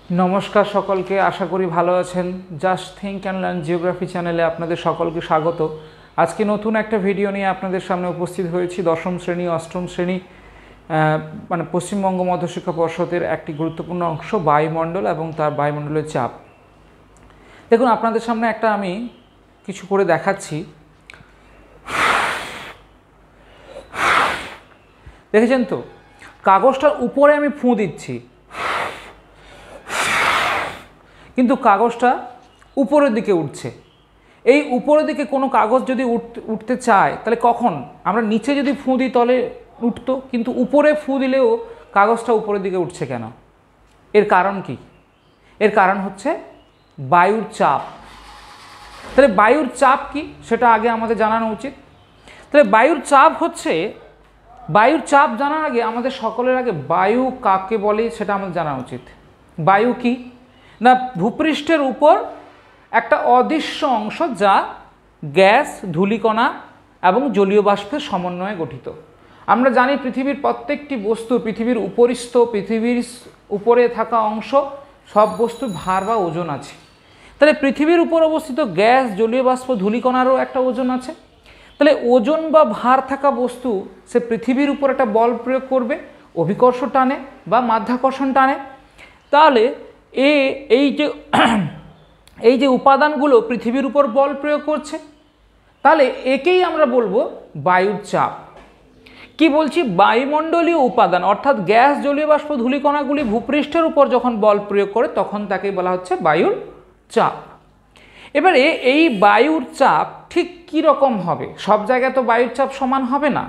নমস্কার সকলকে, আশা করি ভালো আছেন। Just think and learn geography চ্যানেলে আপনাদের সকলকে স্বাগত। আজকে নতুন একটা ভিডিও নিয়ে আপনাদের সামনে উপস্থিত হয়েছি। দশম শ্রেণী অষ্টম শ্রেণী মানে পশ্চিমবঙ্গ মধ্যশিক্ষা পর্ষদের একটি গুরুত্বপূর্ণ অংশ বায়ুমণ্ডল এবং তার বায়ুমণ্ডলের চাপ। দেখুন, আপনাদের সামনে একটা আমি কিছু করে দেখাচ্ছি। দেখেছেন তো, কাগজটার উপরে আমি ফুঁ দিচ্ছি, কিন্তু কাগজটা উপরের দিকে উঠছে। এই উপরের দিকে কোনো কাগজ যদি উঠতে চায় তাহলে কখন আমরা নিচে যদি ফুঁ দিই তাহলে উঠতো, কিন্তু উপরে ফুঁ দিলেও কাগজটা উপরের দিকে উঠছে কেন? এর কারণ কি? এর কারণ হচ্ছে বায়ুর চাপ। তাহলে বায়ুর চাপ কি সেটা আগে আমাদের জানানো উচিত। তাহলে বায়ুর চাপ হচ্ছে, বায়ুর চাপ জানার আগে আমাদের সকলের আগে বায়ু কাকে বলে সেটা আমাদের জানা উচিত। বায়ু কি না, ভূপৃষ্ঠের উপর একটা অদৃশ্য অংশ যা গ্যাস, ধূলিকণা এবং জলীয় বাষ্পের সমন্বয়ে গঠিত। আমরা জানি পৃথিবীর প্রত্যেকটি বস্তু, পৃথিবীর উপরিস্থ, পৃথিবীর উপরে থাকা অংশ, সব বস্তুর ভার বা ওজন আছে। তাহলে পৃথিবীর উপর অবস্থিত গ্যাস, জলীয় বাষ্প, ধূলিকণারও একটা ওজন আছে। তাহলে ওজন বা ভার থাকা বস্তু সে পৃথিবীর উপর একটা বল প্রয়োগ করবে, অভিকর্ষ টানে বা মাধ্যাকর্ষণ টানে। তাহলে এই যে উপাদানগুলো পৃথিবীর উপর বল প্রয়োগ করছে, তাহলে একেই আমরা বলবো বায়ুর চাপ। কি বলছি? বায়ুমণ্ডলীয় উপাদান অর্থাৎ গ্যাস, জলীয় বাষ্প, ধূলিকণাগুলি ভূপৃষ্ঠের উপর যখন বল প্রয়োগ করে তখন তাকে বলা হচ্ছে বায়ুর চাপ। এবারে এই বায়ুর চাপ ঠিক কী রকম হবে? সব জায়গায় তো বায়ুর চাপ সমান হবে না।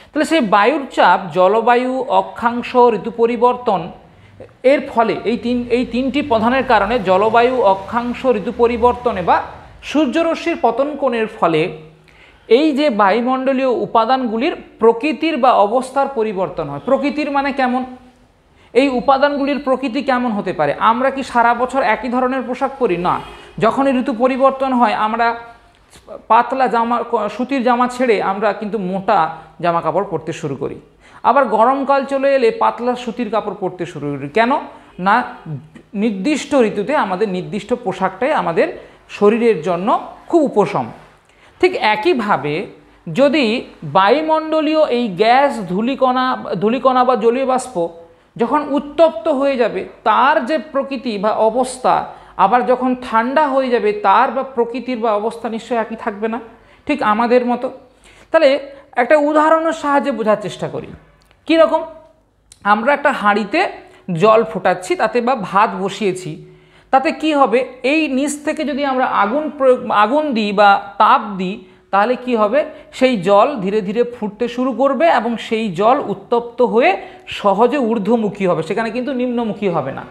তাহলে সেই বায়ুর চাপ জলবায়ু, অক্ষাংশ, ঋতু পরিবর্তন এর ফলে এই তিনটি প্রধানের কারণে জলবায়ু, অক্ষাংশ, ঋতু পরিবর্তনে বা সূর্যরশ্মির পতন কোণের ফলে এই যে বায়ুমণ্ডলীয় উপাদানগুলির প্রকৃতির বা অবস্থার পরিবর্তন হয়। প্রকৃতির মানে কেমন? এই উপাদানগুলির প্রকৃতি কেমন হতে পারে? আমরা কি সারা বছর একই ধরনের পোশাক পরি? না। যখনই ঋতু পরিবর্তন হয় আমরা পাতলা জামা, সুতির জামা ছেড়ে আমরা কিন্তু মোটা জামা কাপড় পরতে শুরু করি। আবার গরমকাল চলে এলে পাতলা সুতির কাপড় পরতে শুরু করি। কেন না, নির্দিষ্ট ঋতুতে আমাদের নির্দিষ্ট পোশাকটাই আমাদের শরীরের জন্য খুব উপশম। ঠিক একইভাবে যদি বায়ুমণ্ডলীয় এই গ্যাস, ধূলিকণা বা জলীয় বাষ্প যখন উত্তপ্ত হয়ে যাবে তার যে প্রকৃতি বা অবস্থা, আবার যখন ঠান্ডা হয়ে যাবে তার বা প্রকৃতির বা অবস্থা নিশ্চয়ই একই থাকবে না, ঠিক আমাদের মতো। তাহলে একটা উদাহরণের সাহায্যে বোঝার চেষ্টা করি। কীরকম? আমরা একটা হাঁড়িতে জল ফোটাচ্ছি, তাতে বা ভাত বসিয়েছি, তাতে কি হবে? এই নিচ থেকে যদি আমরা আগুন দিই বা তাপ দিই তাহলে কি হবে? সেই জল ধীরে ধীরে ফুটতে শুরু করবে এবং সেই জল উত্তপ্ত হয়ে সহজে ঊর্ধ্বমুখী হবে, সেখানে কিন্তু নিম্নমুখী হবে না।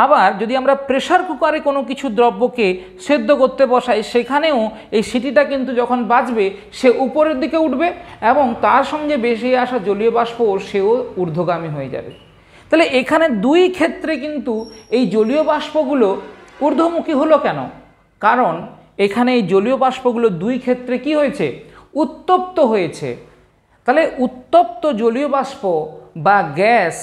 আবার যদি আমরা প্রেসার কুকারে কোনো কিছু দ্রব্যকে সেদ্ধ করতে বসাই, সেখানেও এই সিটিটা কিন্তু যখন বাজবে সে উপরের দিকে উঠবে এবং তার সঙ্গে বেশি আসা জলীয় বাষ্প সেও ঊর্ধ্বগামী হয়ে যাবে। তাহলে এখানে দুই ক্ষেত্রে কিন্তু এই জলীয় বাষ্পগুলো ঊর্ধ্বমুখী হলো কেন? কারণ এখানে এই জলীয় বাষ্পগুলো দুই ক্ষেত্রে কি হয়েছে? উত্তপ্ত হয়েছে। তাহলে উত্তপ্ত জলীয় বাষ্প বা গ্যাস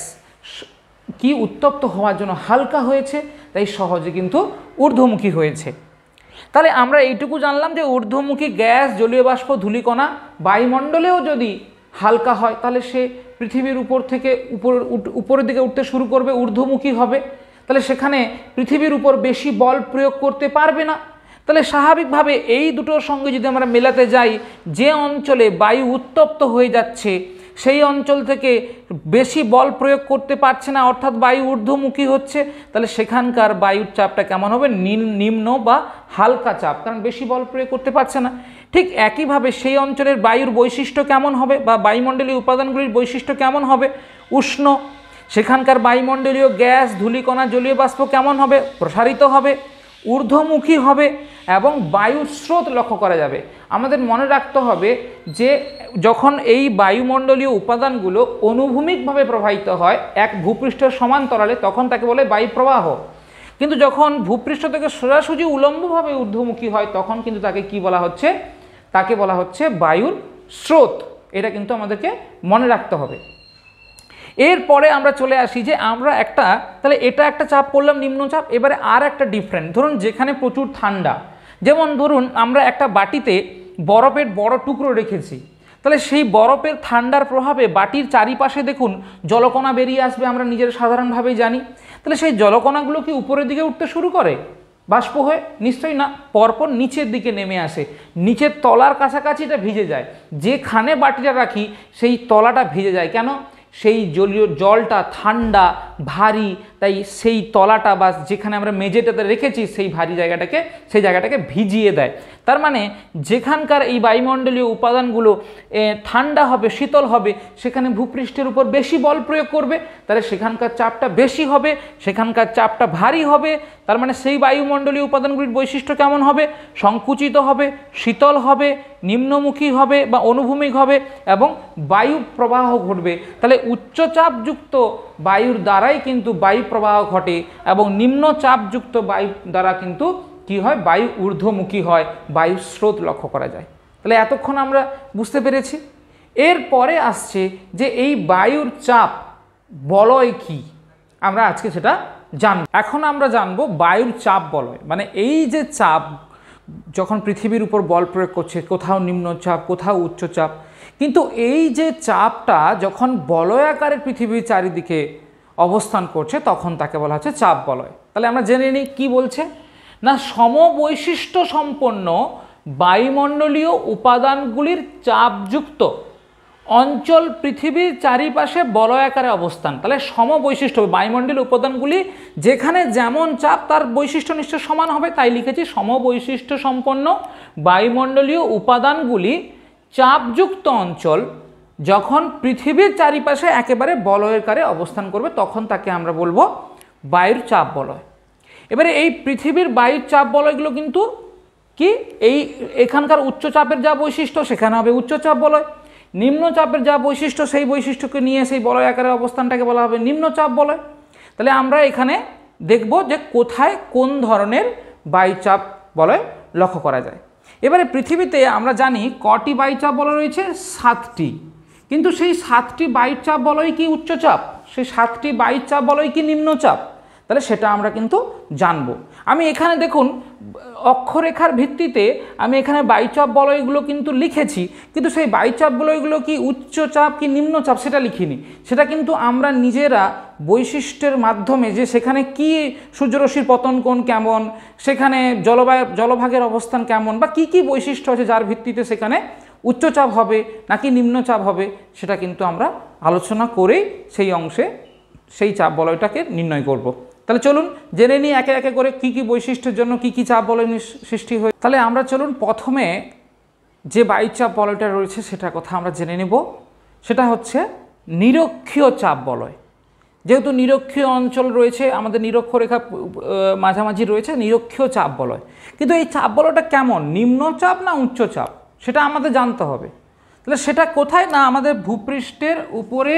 কি উত্তপ্ত হওয়ার জন্য হালকা হয়েছে, তাই সহজে কিন্তু ঊর্ধ্বমুখী হয়েছে। তাহলে আমরা এইটুকু জানলাম যে ঊর্ধ্বমুখী গ্যাস, জলীয় বাষ্প, ধূলিকণা বায়ুমণ্ডলেও যদি হালকা হয় তাহলে সে পৃথিবীর উপর থেকে উপরের দিকে উঠতে শুরু করবে, ঊর্ধ্বমুখী হবে। তাহলে সেখানে পৃথিবীর উপর বেশি বল প্রয়োগ করতে পারবে না। তাহলে স্বাভাবিকভাবে এই দুটোর সঙ্গে যদি আমরা মেলাতে যাই, যে অঞ্চলে বায়ু উত্তপ্ত হয়ে যাচ্ছে সেই অঞ্চল থেকে বেশি বল প্রয়োগ করতে পারছে না, অর্থাৎ বায়ু ঊর্ধ্বমুখী হচ্ছে, তাহলে সেখানকার বায়ুর চাপটা কেমন হবে? নিম্ন বা হালকা চাপ, কারণ বেশি বল প্রয়োগ করতে পারছে না। ঠিক একইভাবে সেই অঞ্চলের বায়ুর বৈশিষ্ট্য কেমন হবে বা বায়ুমণ্ডলীয় উপাদানগুলির বৈশিষ্ট্য কেমন হবে? উষ্ণ। সেখানকার বায়ুমণ্ডলীয় গ্যাস, ধূলিকণা, জলীয় বাষ্প কেমন হবে? প্রসারিত হবে, ঊর্ধ্বমুখী হবে এবং বায়ুর স্রোত লক্ষ্য করা যাবে। আমাদের মনে রাখতে হবে যে যখন এই বায়ুমণ্ডলীয় উপাদানগুলো অনুভূমিকভাবে প্রবাহিত হয় এক ভূপৃষ্ঠের সমান্তরালে তখন তাকে বলে বায়ু প্রবাহ, কিন্তু যখন ভূপৃষ্ঠ থেকে সোজাসুজি উলম্বভাবে ঊর্ধ্বমুখী হয় তখন কিন্তু তাকে কি বলা হচ্ছে? তাকে বলা হচ্ছে বায়ুর স্রোত। এটা কিন্তু আমাদেরকে মনে রাখতে হবে। এরপরে আমরা চলে আসি যে আমরা একটা, তাহলে এটা একটা চাপ পড়লাম নিম্নচাপ। এবারে আর একটা ডিফারেন্ট, ধরুন যেখানে প্রচুর ঠান্ডা, যেমন ধরুন আমরা একটা বাটিতে বরফের বড় টুকরো রেখেছি, তাহলে সেই বরফের ঠান্ডার প্রভাবে বাটির চারিপাশে দেখুন জলকণা বেরিয়ে আসবে, আমরা নিজের সাধারণভাবেই জানি। তাহলে সেই জলকণাগুলো কি উপরের দিকে উঠতে শুরু করে বাষ্প হয়ে? নিশ্চয়ই না, পরপর নিচের দিকে নেমে আসে, নিচের তলার কাছাকাছি এটা ভিজে যায়। যেখানে বাটিটা রাখি সেই তলাটা ভিজে যায়, কেন? সেই জলীয় জলটা ঠান্ডা ভারী, তাই সেই তলাটা বা যেখানে আমরা মেঝেটাতে রেখেছি সেই ভারী জায়গাটাকে ভিজিয়ে দেয়। তার মানে যেখানকার এই বায়ুমণ্ডলীয় উপাদানগুলো ঠান্ডা হবে, শীতল হবে, সেখানে ভূপৃষ্ঠের উপর বেশি বল প্রয়োগ করবে, তাহলে সেখানকার চাপটা বেশি হবে, সেখানকার চাপটা ভারী হবে। তার মানে সেই বায়ুমণ্ডলীয় উপাদানগুলির বৈশিষ্ট্য কেমন হবে? সংকুচিত হবে, শীতল হবে, নিম্নমুখী হবে বা অনুভূমিক হবে এবং বায়ু প্রবাহ ঘটবে। তাহলে উচ্চচাপযুক্ত বায়ুর দ্বারাই কিন্তু বায়ু প্রবাহ ঘটে এবং নিম্নচাপযুক্ত বায়ু দ্বারা কিন্তু কি হয়? বায়ু ঊর্ধ্বমুখী হয়, বায়ু স্রোত লক্ষ্য করা যায়। তাহলে এতক্ষণ আমরা বুঝতে পেরেছি। এরপরে আসছে যে এই বায়ুর চাপ বলয় কি, আমরা আজকে সেটা জানব। এখন আমরা জানব বায়ুর চাপ বলয়, মানে এই যে চাপ যখন পৃথিবীর উপর বল প্রয়োগ করছে, কোথাও নিম্নচাপ কোথাও উচ্চচাপ, কিন্তু এই যে চাপটা যখন বলয় আকারে পৃথিবীর চারিদিকে অবস্থান করছে তখন তাকে বলা হচ্ছে চাপ বলয়। তাহলে আমরা জেনে নিই কি বলছে না, সমবৈশিষ্ট্য সম্পন্ন বায়ুমণ্ডলীয় উপাদানগুলির চাপযুক্ত অঞ্চল পৃথিবীর চারিপাশে বলয় আকারে অবস্থান। তাহলে সমবৈশিষ্ট্য বায়ুমণ্ডলীয় উপাদানগুলি যেখানে যেমন চাপ তার বৈশিষ্ট্য নিশ্চয় সমান হবে, তাই লিখেছি সমবৈশিষ্ট্য সম্পন্ন বায়ুমণ্ডলীয় উপাদানগুলি চাপযুক্ত অঞ্চল যখন পৃথিবীর চারিপাশে একেবারে বলয়ের আকারে অবস্থান করবে তখন তাকে আমরা বলবো বায়ুর চাপ বলয়। এবারে এই পৃথিবীর বায়ুর চাপ বলয়গুলো কিন্তু কি, এই এখানকার উচ্চচাপের যা বৈশিষ্ট্য সেখানে হবে উচ্চচাপ বলয়, নিম্নচাপের যা বৈশিষ্ট্য সেই বৈশিষ্ট্যকে নিয়ে সেই বলয় আকারের অবস্থানটাকে বলা হবে নিম্নচাপ বলয়। তাহলে আমরা এখানে দেখব যে কোথায় কোন ধরনের বায়ুচাপ বলয় লক্ষ্য করা যায়। এবারে পৃথিবীতে আমরা জানি কটি বায়ুচাপ বলয় রয়েছে? 7টি। কিন্তু সেই 7টি বায়ুচাপ বলয় কি উচ্চচাপ? সেই 7টি বায়ুচাপ বলয় কি নিম্নচাপ? তাহলে সেটা আমরা কিন্তু জানব। আমি এখানে দেখুন অক্ষরেখার ভিত্তিতে আমি এখানে বায়ুচাপ বলয়গুলো কিন্তু লিখেছি, কিন্তু সেই বায়ুচাপ বলয়গুলো কি উচ্চচাপ কি নিম্নচাপ সেটা লিখিনি। সেটা কিন্তু আমরা নিজেরা বৈশিষ্ট্যের মাধ্যমে, যে সেখানে কি সূর্যরশ্মির পতন কোণ কেমন, সেখানে জলভাগের অবস্থান কেমন বা কি কি বৈশিষ্ট্য আছে যার ভিত্তিতে সেখানে উচ্চচাপ হবে নাকি নিম্নচাপ হবে, সেটা কিন্তু আমরা আলোচনা করেই সেই অংশে সেই চাপ বলয়টাকে নির্ণয় করব। তাহলে চলুন জেনে নিই একে একে করে কি কি বৈশিষ্ট্যের জন্য কি কি চাপ বলয় সৃষ্টি হয়। তাহলে আমরা চলুন প্রথমে যে বায়ুচাপ বলয়টা রয়েছে সেটার কথা আমরা জেনে নেব। সেটা হচ্ছে নিরক্ষীয় চাপ বলয়। যেহেতু নিরক্ষীয় অঞ্চল রয়েছে, আমাদের নিরক্ষরেখা মাঝামাঝি রয়েছে, নিরক্ষীয় চাপ বলয়। কিন্তু এই চাপ বলয়টা কেমন, নিম্নচাপ না উচ্চচাপ, সেটা আমাদের জানতে হবে। তাহলে সেটা কোথায় না, আমাদের ভূপৃষ্ঠের উপরে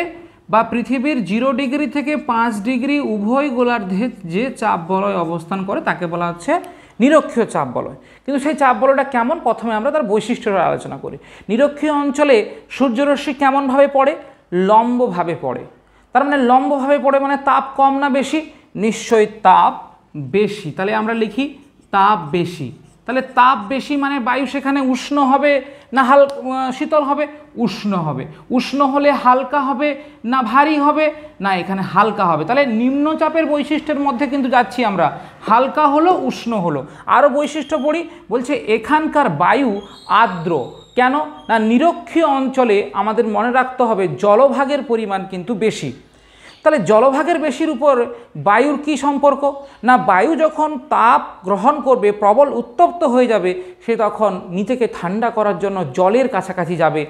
বা পৃথিবীর 0 ডিগ্রি থেকে 5 ডিগ্রি উভয় গোলার্ধে যে চাপ বলয় অবস্থান করে তাকে বলা হচ্ছে নিরক্ষীয় চাপ বলয়। কিন্তু সেই চাপ বলয়টা কেমন, প্রথমে আমরা তার বৈশিষ্ট্যটা আলোচনা করি। নিরক্ষীয় অঞ্চলে সূর্যরশ্মি কেমনভাবে পড়ে? লম্বভাবে পড়ে। তার মানে লম্বভাবে পড়ে মানে তাপ কম না বেশি? নিশ্চয়ই তাপ বেশি। তাহলে আমরা লিখি তাপ বেশি। তাহলে তাপ বেশি মানে বায়ু সেখানে উষ্ণ হবে না শীতল হবে? উষ্ণ হবে। উষ্ণ হলে হালকা হবে না ভারী হবে? না, এখানে হালকা হবে। তাহলে নিম্নচাপের বৈশিষ্ট্যের মধ্যে কিন্তু যাচ্ছি আমরা, হালকা হলো উষ্ণ হলো। আরও বৈশিষ্ট্য পড়ি, বলছে এখানকার বায়ু আর্দ্র। কেন না, নিরক্ষীয় অঞ্চলে আমাদের মনে রাখতে হবে জলভাগের পরিমাণ কিন্তু বেশি। তাহলে জলভাগের বেশির উপর বায়ুর কি সম্পর্ক না, বায়ু যখন তাপ গ্রহণ করবে প্রবল উত্তপ্ত হয়ে যাবে, সে তখন নিজেকে ঠান্ডা করার জন্য জলের কাছাকাছি যাবে,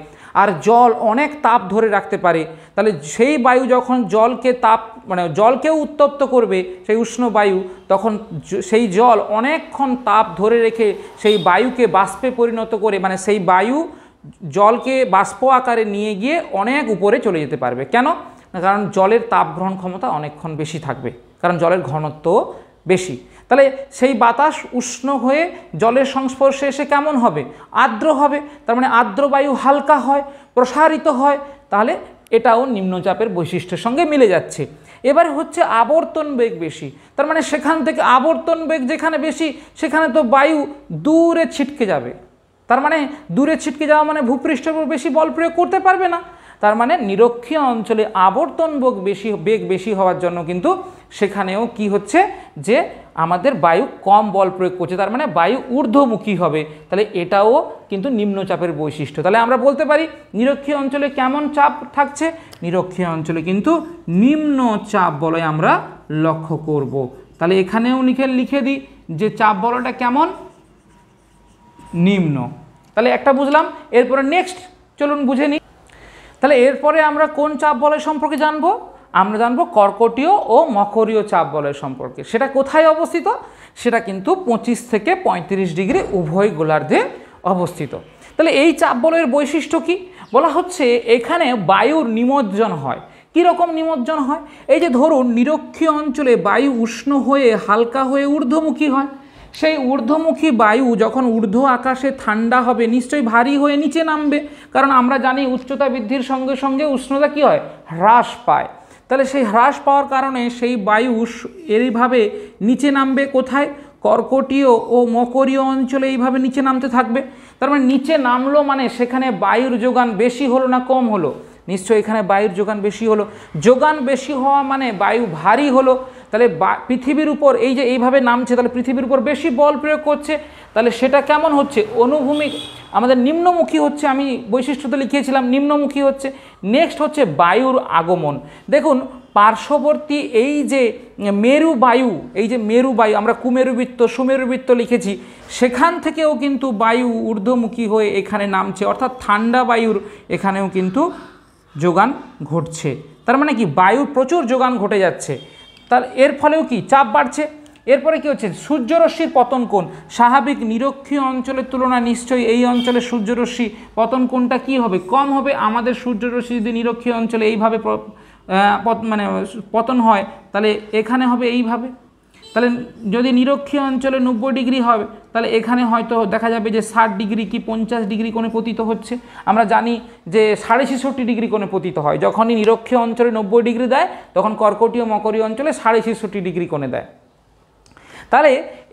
আর জল অনেক তাপ ধরে রাখতে পারে। তাহলে সেই বায়ু যখন জলকেও উত্তপ্ত করবে, সেই উষ্ণ বায়ু, তখন সেই জল অনেকক্ষণ তাপ ধরে রেখে সেই বায়ুকে বাষ্পে পরিণত করে, মানে সেই বায়ু জলকে বাষ্প আকারে নিয়ে গিয়ে অনেক উপরে চলে যেতে পারবে। কেন? কারণ জলের তাপ গ্রহণ ক্ষমতা অনেকক্ষণ বেশি থাকবে, কারণ জলের ঘনত্ব বেশি। তাহলে সেই বাতাস উষ্ণ হয়ে জলের সংস্পর্শে এসে কেমন হবে? আর্দ্র হবে। তার মানে আর্দ্র বায়ু হালকা হয়, প্রসারিত হয়, তাহলে এটাও নিম্নচাপের বৈশিষ্ট্যের সঙ্গে মিলে যাচ্ছে। এবার হচ্ছে আবর্তন বেগ বেশি, তার মানে সেখান থেকে আবর্তন বেগ যেখানে বেশি সেখানে তো বায়ু দূরে ছিটকে যাবে, তার মানে দূরে ছিটকে যাওয়া মানে ভূপৃষ্ঠের উপর বেশি বল প্রয়োগ করতে পারবে না। তার মানে নিরক্ষীয় অঞ্চলে আবর্তন বেগ বেশি হওয়ার জন্য কিন্তু সেখানেও কি হচ্ছে যে আমাদের বায়ু কম বল প্রয়োগ করছে, তার মানে বায়ু ঊর্ধ্বমুখী হবে। তাহলে এটাও কিন্তু নিম্নচাপের বৈশিষ্ট্য। তাহলে আমরা বলতে পারি নিরক্ষীয় অঞ্চলে কেমন চাপ থাকছে, নিরক্ষীয় অঞ্চলে কিন্তু নিম্ন চাপ বলয় আমরা লক্ষ্য করব। তাহলে এখানেও লিখে দিই যে চাপ বলয়টা কেমন, নিম্ন। তাহলে একটা বুঝলাম। এরপরে নেক্সট চলুন বুঝে নিই। তাহলে এরপরে আমরা কোন চাপ বলয় সম্পর্কে জানবো, আমরা জানবো কর্কটীয় ও মকরীয় চাপ বলয় সম্পর্কে। সেটা কোথায় অবস্থিত, সেটা কিন্তু 25 থেকে 35 ডিগ্রি উভয় গোলার্ধে অবস্থিত। তাহলে এই চাপ বলয়ের বৈশিষ্ট্য কি, বলা হচ্ছে এখানে বায়ুর নিমজ্জন হয়। কীরকম নিমজ্জন হয়, এই যে ধরুন নিরক্ষীয় অঞ্চলে বায়ু উষ্ণ হয়ে হালকা হয়ে ঊর্ধ্বমুখী হয়, সেই ঊর্ধ্বমুখী বায়ু যখন ঊর্ধ্ব আকাশে ঠান্ডা হবে নিশ্চয়ই ভারী হয়ে নিচে নামবে, কারণ আমরা জানি উচ্চতা বৃদ্ধির সঙ্গে সঙ্গে উষ্ণতা কী হয়, হ্রাস পায়। তাহলে সেই হ্রাস পাওয়ার কারণে সেই বায়ু এইভাবে নিচে নামবে, কোথায়, কর্কটীয় ও মকরীয় অঞ্চলে এইভাবে নিচে নামতে থাকবে। তার মানে নিচে নামলো মানে সেখানে বায়ুর যোগান বেশি হলো না কম হলো, নিশ্চয়ই এখানে বায়ুর যোগান বেশি হলো। যোগান বেশি হওয়া মানে বায়ু ভারী হলো। তাহলে পৃথিবীর উপর এই যে এইভাবে নামছে, তাহলে পৃথিবীর উপর বেশি বল প্রয়োগ করছে। তাহলে সেটা কেমন হচ্ছে, অনুভূমিক, আমাদের নিম্নমুখী হচ্ছে, আমি বৈশিষ্ট্যতে লিখিয়েছিলাম নিম্নমুখী হচ্ছে। নেক্সট হচ্ছে বায়ুর আগমন। দেখুন পার্শ্ববর্তী এই যে মেরু বায়ু, এই যে মেরু বায়ু আমরা কুমেরুবৃত্ত সুমেরুবৃত্ত লিখেছি, সেখান থেকেও কিন্তু বায়ু ঊর্ধ্বমুখী হয়ে এখানে নামছে, অর্থাৎ ঠান্ডা বায়ুর এখানেও কিন্তু যোগান ঘটছে। তার মানে কি বায়ুর প্রচুর যোগান ঘটে যাচ্ছে, তার এর ফলেও কি চাপ বাড়ছে। এরপরে কি হচ্ছে, সূর্যরশ্মির পতন কোণ, স্বাভাবিক নিরক্ষীয় অঞ্চলের তুলনায় নিশ্চয়ই এই অঞ্চলে সূর্যরশ্মি পতন কোণটা কী হবে, কম হবে। আমাদের সূর্যরশ্মি যদি নিরক্ষীয় অঞ্চলে এইভাবে মানে পতন হয় তাহলে এখানে হবে এইভাবে। তাহলে যদি নিরক্ষীয় অঞ্চলে 90 ডিগ্রি হবে তাহলে এখানে হয়তো দেখা যাবে যে 60 ডিগ্রি কি 50 ডিগ্রি কোণে পতিত হচ্ছে। আমরা জানি যে 66.5 ডিগ্রি কোণে পতিত হয়, যখনই নিরক্ষীয় অঞ্চলে 90 ডিগ্রি দেয় তখন কর্কটীয় মকরীয় অঞ্চলে 66.5 ডিগ্রি কোণে দেয়। তাহলে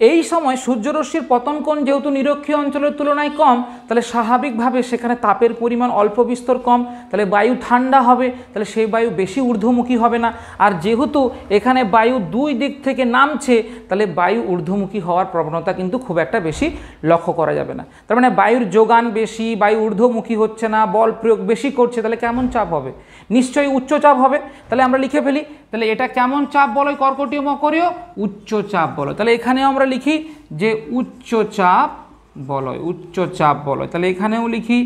এই সময় সূর্যরশ্মির পতন কোণ যেহেতু নিরক্ষীয় অঞ্চলের তুলনায় কম, তাহলে স্বাভাবিকভাবে সেখানে তাপের পরিমাণ অল্প বিস্তর কম, তাহলে বায়ু ঠান্ডা হবে, তাহলে সেই বায়ু বেশি ঊর্ধ্বমুখী হবে না। আর যেহেতু এখানে বায়ু দুই দিক থেকে নামছে, তাহলে বায়ু ঊর্ধ্বমুখী হওয়ার প্রবণতা কিন্তু খুব একটা বেশি লক্ষ্য করা যাবে না। তার মানে বায়ুর যোগান বেশি, বায়ু ঊর্ধ্বমুখী হচ্ছে না, বল প্রয়োগ বেশি করছে, তাহলে কেমন চাপ হবে, নিশ্চয়ই উচ্চচাপ হবে। তাহলে আমরা লিখে ফেলি, তাহলে এটা কেমন চাপ বলয়, কর্কটীয় মকরীয় উচ্চচাপ বলয়। তাহলে এখানেও আমরা লিখি যে উচ্চচাপ বলয়, উচ্চচাপ বলয়। তাহলে এখানেও লিখি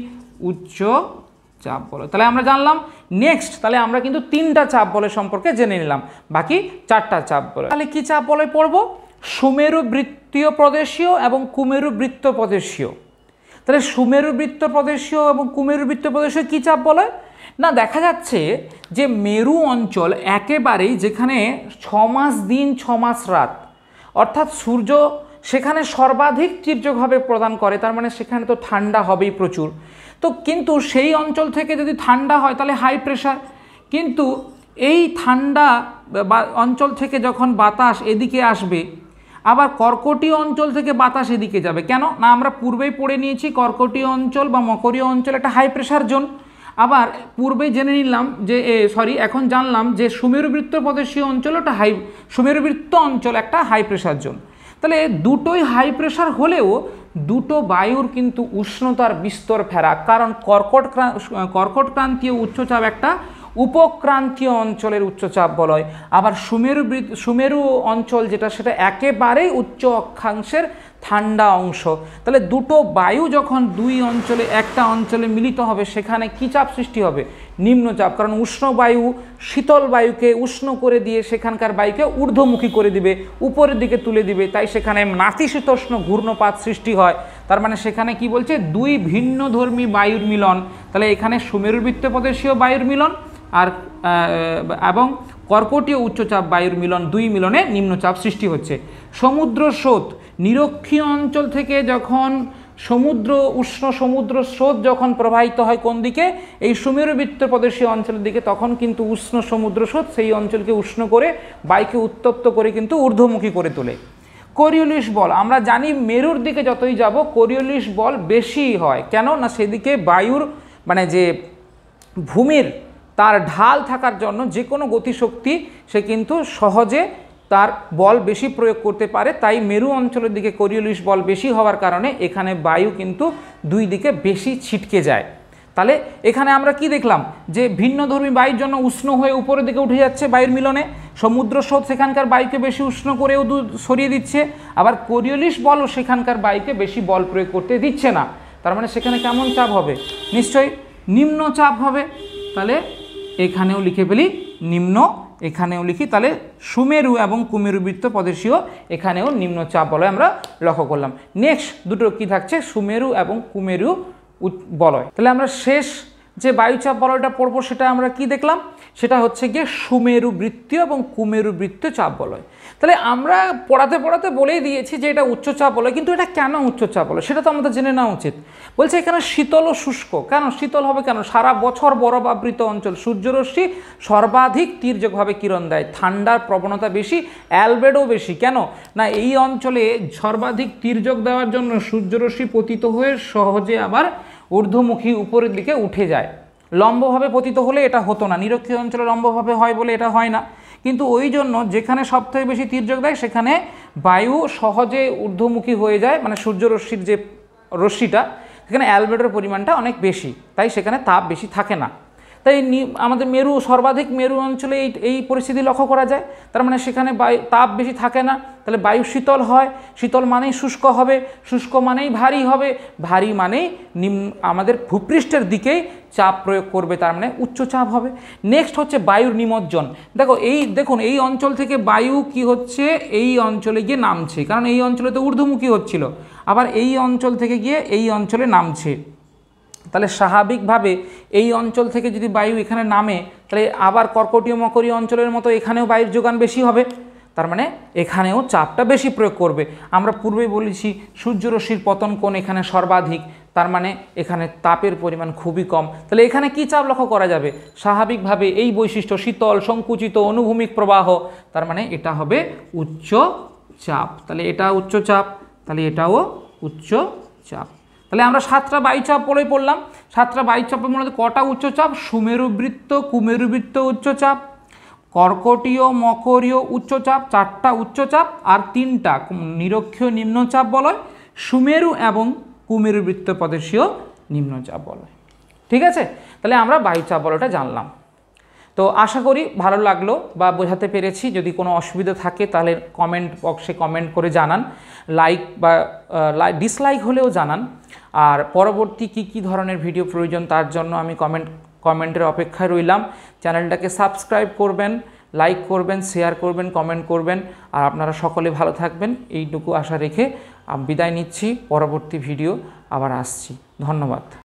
উচ্চচাপ বলয়। তাহলে আমরা জানলাম। নেক্সট তাহলে আমরা কিন্তু 3টা চাপ বলয় সম্পর্কে জেনে নিলাম, বাকি 4টা চাপ বলয়। তাহলে কি চাপ বলয় পড়ব, সুমেরু বৃত্তীয় প্রদেশীয় এবং কুমেরু বৃত্ত প্রদেশীয়। তাহলে সুমেরু বৃত্ত প্রদেশীয় এবং কুমেরু বৃত্ত প্রদেশীয় কি চাপ বলয় না, দেখা যাচ্ছে যে মেরু অঞ্চল একেবারেই যেখানে 6 মাস দিন 6 মাস রাত, অর্থাৎ সূর্য সেখানে সর্বাধিক তীর্যকভাবে প্রদান করে, তার মানে সেখানে তো ঠান্ডা হবেই প্রচুর। তো কিন্তু সেই অঞ্চল থেকে যদি ঠান্ডা হয় তাহলে হাই প্রেশার, কিন্তু এই ঠান্ডা অঞ্চল থেকে যখন বাতাস এদিকে আসবে, আবার কর্কটীয় অঞ্চল থেকে বাতাস এদিকে যাবে, কেন না আমরা পূর্বেই পড়ে নিয়েছি কর্কটীয় অঞ্চল বা মকরীয় অঞ্চল একটা হাই প্রেশার জোন। আবার পূর্বেই জেনে নিলাম যে এখন জানলাম যে সুমেরুবৃত্ত প্রদেশীয় অঞ্চল একটা সুমেরুবৃত্ত অঞ্চল একটা হাই প্রেশার জোন। তাহলে দুটোই হাই প্রেশার হলেও দুটো বায়ুর কিন্তু উষ্ণতার বিস্তর ফেরা, কারণ কর্কটক্রান্তীয় উচ্চচাপ একটা উপক্রান্তীয় অঞ্চলের উচ্চচাপ বলয়, আবার সুমেরু অঞ্চল যেটা সেটা একেবারেই উচ্চ অক্ষাংশের ঠান্ডা অংশ। তাহলে দুটো বায়ু যখন দুই অঞ্চলে একটা অঞ্চলে মিলিত হবে সেখানে কী চাপ সৃষ্টি হবে, নিম্নচাপ, কারণ উষ্ণ বায়ু শীতল বায়ুকে উষ্ণ করে দিয়ে সেখানকার বায়ুকে ঊর্ধ্বমুখী করে দিবে, উপরের দিকে তুলে দিবে, তাই সেখানে নাতিশীতোষ্ণ ঘূর্ণপাত সৃষ্টি হয়। তার মানে সেখানে কি বলছে, দুই ভিন্নধর্মী বায়ুর মিলন। তাহলে এখানে সুমেরুবৃত্ত প্রদেশীয় বায়ুর মিলন আর এবং কর্কটীয় উচ্চচাপ বায়ুর মিলন, দুই মিলনে নিম্নচাপ সৃষ্টি হচ্ছে। সমুদ্র স্রোত নিরক্ষীয় অঞ্চল থেকে যখন সমুদ্র উষ্ণ সমুদ্র স্রোত যখন প্রবাহিত হয় কোন দিকে, এই সুমেরু বৃত্ত প্রদেশীয় অঞ্চলের দিকে, তখন কিন্তু উষ্ণ সমুদ্র স্রোত সেই অঞ্চলকে উষ্ণ করে বায়ুকে উত্তপ্ত করে কিন্তু ঊর্ধ্বমুখী করে তোলে। কোরিওলিস বল, আমরা জানি মেরুর দিকে যতই যাব কোরিওলিস বল বেশি হয়, কেন না সেদিকে বায়ুর মানে যে ভূমির তার ঢাল থাকার জন্য যে কোনো গতিশক্তি সে কিন্তু সহজে তার বল বেশি প্রয়োগ করতে পারে, তাই মেরু অঞ্চলের দিকে কোরিওলিস বল বেশি হওয়ার কারণে এখানে বায়ু কিন্তু দুই দিকে বেশি ছিটকে যায়। তাহলে এখানে আমরা কি দেখলাম যে ভিন্নধর্মী বায়ুর জন্য উষ্ণ হয়ে উপরের দিকে উঠে যাচ্ছে বায়ুর মিলনে, সমুদ্র স্রোত সেখানকার বায়ুকে বেশি উষ্ণ করেও সরিয়ে দিচ্ছে, আবার কোরিওলিস বলও সেখানকার বায়ুকে বেশি বল প্রয়োগ করতে দিচ্ছে না। তার মানে সেখানে কেমন চাপ হবে, নিশ্চয়ই নিম্ন চাপ হবে। তাহলে এখানেও লিখে ফেলি নিম্ন, এখানেও লিখি, তাহলে সুমেরু এবং কুমেরু বৃত্ত প্রদেশীয় এখানেও নিম্নচাপ বলয় আমরা লক্ষ্য করলাম। নেক্সট দুটো কি থাকছে, সুমেরু এবং কুমেরু বলয়। তাহলে আমরা শেষ যে বায়ুচাপ বলয়টা পড়বো সেটা আমরা কি দেখলাম, সেটা হচ্ছে গিয়ে সুমেরু বৃত্তীয় এবং কুমেরু বৃত্তীয় চাপ বলয়। তাহলে আমরা পড়াতে পড়াতে বলেই দিয়েছি যে এটা উচ্চচাপ বলয়, কিন্তু এটা কেন উচ্চচাপ বলয় সেটা তো আমাদের জেনে নেওয়া উচিত। বলছে এখানে শীতল ও শুষ্ক, কেন শীতল হবে, কেন সারা বছর বরফ আবৃত অঞ্চল, সূর্যরশ্মি সর্বাধিক তীর্যকভাবে কিরণ দেয়, ঠান্ডার প্রবণতা বেশি, অ্যালবেডো বেশি, কেন না এই অঞ্চলে সর্বাধিক তীর্যক দেওয়ার জন্য সূর্যরশ্মি পতিত হয়ে সহজে আবার ঊর্ধ্বমুখী উপরের দিকে উঠে যায়। লম্বভাবে পতিত হলে এটা হতো না, নিরক্ষীয় অঞ্চলে লম্বভাবে হয় বলে এটা হয় না, কিন্তু ওই জন্য যেখানে সবথেকে বেশি তীর্যক দেয় সেখানে বায়ু সহজে ঊর্ধ্বমুখী হয়ে যায়, মানে সূর্যরশ্মির যে রশ্মিটা সেখানে অ্যালবেডোর পরিমাণটা অনেক বেশি, তাই সেখানে তাপ বেশি থাকে না। তাই আমাদের মেরু সর্বাধিক মেরু অঞ্চলে এই পরিস্থিতি লক্ষ্য করা যায়। তার মানে সেখানে বায়ু তাপ বেশি থাকে না, তাহলে বায়ু শীতল হয়, শীতল মানেই শুষ্ক হবে, শুষ্ক মানেই ভারী হবে, ভারী মানেই আমাদের ভূপৃষ্ঠের দিকেই চাপ প্রয়োগ করবে, তার মানে উচ্চচাপ হবে। নেক্সট হচ্ছে বায়ুর নিমজ্জন। দেখুন এই অঞ্চল থেকে বায়ু কি হচ্ছে, এই অঞ্চলে গিয়ে নামছে, কারণ এই অঞ্চলে তো ঊর্ধ্বমুখী হচ্ছিল, আবার এই অঞ্চল থেকে গিয়ে এই অঞ্চলে নামছে। তাহলে স্বাভাবিকভাবে এই অঞ্চল থেকে যদি বায়ু এখানে নামে, তাহলে আবার কর্কটীয় মকরীয় অঞ্চলের মতো এখানেও বায়ুর যোগান বেশি হবে, তার মানে এখানেও চাপটা বেশি প্রয়োগ করবে। আমরা পূর্বেই বলেছি সূর্যরশ্মির পতন কোণ এখানে সর্বাধিক, তার মানে এখানে তাপের পরিমাণ খুবই কম। তাহলে এখানে কি চাপ লক্ষ্য করা যাবে, স্বাভাবিকভাবে এই বৈশিষ্ট্য শীতল সংকুচিত অনুভূমিক প্রবাহ, তার মানে এটা হবে উচ্চ চাপ। তাহলে এটা উচ্চ চাপ, তাহলে এটাও উচ্চ চাপ। তাহলে আমরা 7টা বায়ুচাপ বলেই পড়লাম। 7টা বায়ুচাপের মধ্যে কটা উচ্চচাপ, সুমেরু বৃত্ত কুমেরু বৃত্ত উচ্চচাপ, কর্কটীয় মকরীয় উচ্চচাপ 4টা উচ্চচাপ, আর 3টা নিরক্ষীয় নিম্নচাপ বলয়, সুমেরু এবং কুমেরু বৃত্ত প্রদেশীয় নিম্নচাপ বলয়। ঠিক আছে, তাহলে আমরা বায়ুচাপ বলয়টা জানলাম। তো আশা করি ভালো লাগলো বা বোঝাতে পেরেছি। যদি কোনো অসুবিধা থাকে তাহলে কমেন্ট বক্সে কমেন্ট করে জানান, লাইক বা ডিসলাইক হলেও জানান। আর পরবর্তী কি ধরনের ভিডিও প্রয়োজন তার জন্য আমি কমেন্টের অপেক্ষায় রইলাম। চ্যানেলটাকে সাবস্ক্রাইব করবেন, লাইক করবেন, শেয়ার করবেন, কমেন্ট করবেন। আর আপনারা সকলে ভালো থাকবেন এইটুকু আশা রেখে বিদায় নিচ্ছি। পরবর্তী ভিডিও আবার আসছি। ধন্যবাদ।